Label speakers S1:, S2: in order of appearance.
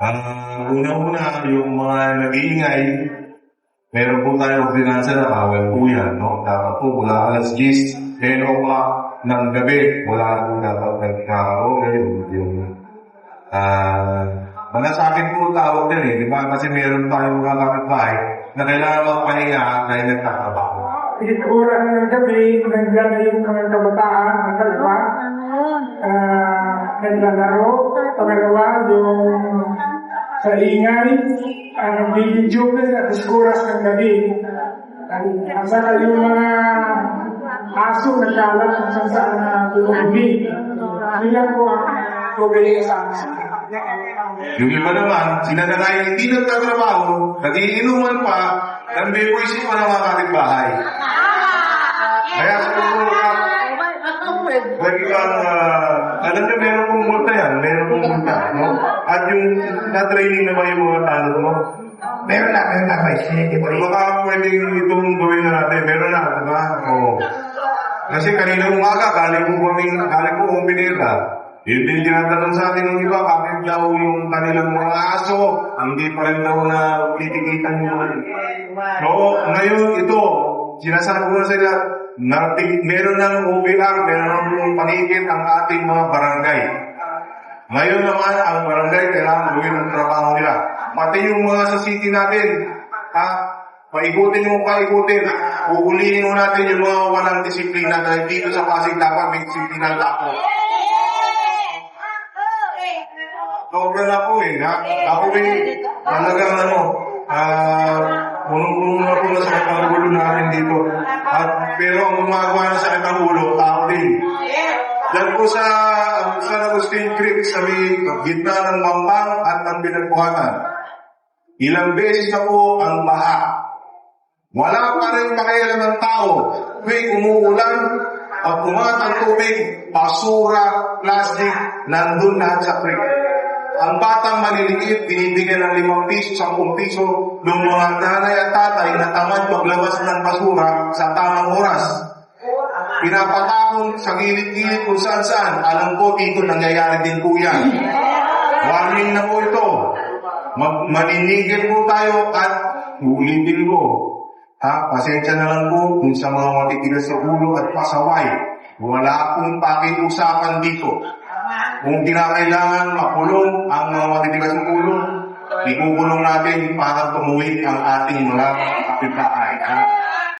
S1: Una-una, yung mga nag-iingay, meron po tayo ordinansa na bawal po yan, no? Dapat po mula alas 10, 10 o'clock ng gabi, wala po dapat nagkakaroon yung malasakit po tawag din eh, di ba? Kasi meron tayong mga kapitbahay na kailangan magpahinga dahil nagtatrabaho.
S2: Oras ng gabi, nagdala yung mga kabataan, nagkalpa, naglalaro, pangalawa yung sa ingay, video at oras ng gabi. At saka yung mga aso nagkalat kung saan na tulungi. Yan po ang tubig sa
S1: Yung iba naman, sila na ngayon hindi nagtatrabaho, nagiinuman pa, nang-bevoicing pa ng mga kapitbahay. Kaya siguro alam niyo, meron pong multa yan, meron pong multa, no? At yung na-training naman yung mga tanong mo, meron na, sige. Baka pwedeng itong gawin na natin, meron na, diba? Oo. Kasi kanina umaga, galing po kong binila. Yun din tinatanong sa atin ng iba, bakit daw yung kanilang mga aso, hindi pa rin daw na titikitan nyo. So, ngayon ito, sinasabi ko na sila, meron ng OBR, meron ng panikit ang ating mga barangay. Ngayon naman, ang barangay kailangan gawin ang trabaho nila. Pati yung mga sa city natin, paikutin mo. Uulihin mo natin yung mga walang disiplina dahil dito sa Pasig dapat may disiplina ako. Sobra na po eh. Ako eh, talagang punong-puno na po na sakit ang ulo natin dito. Pero ang gumagawa na sakit ang ulo, tao din. Yan po sa San Agustin Creek, sa may gitna ng Mambang at ng Pinagbuhatan. Ilang beses na po ang baha. Wala pa rin pakialam ng tao. May umuulan at ang tubig, basura, plastic, nandun lahat sa creek. Ang batang maliliit, binibigyan ng 5 piso, 10 piso, ng mga nanay at tatay na tamad maglabas ng basura sa tamang oras. Pinapatapon sa gilid-gilid kung saan-saan. Alam ko, dito nangyayari din po yan. Warning na po ito. Maninigil po tayo at ulitin ko. Pasensya na lang po kung sa mga matitigas sa ulo at pasaway. Wala akong pakiusapan dito. Kung kinakailangan makulong ang mga matitigas ng ulo, ikukulong natin para tumuwid ang ating mga kapitbahay.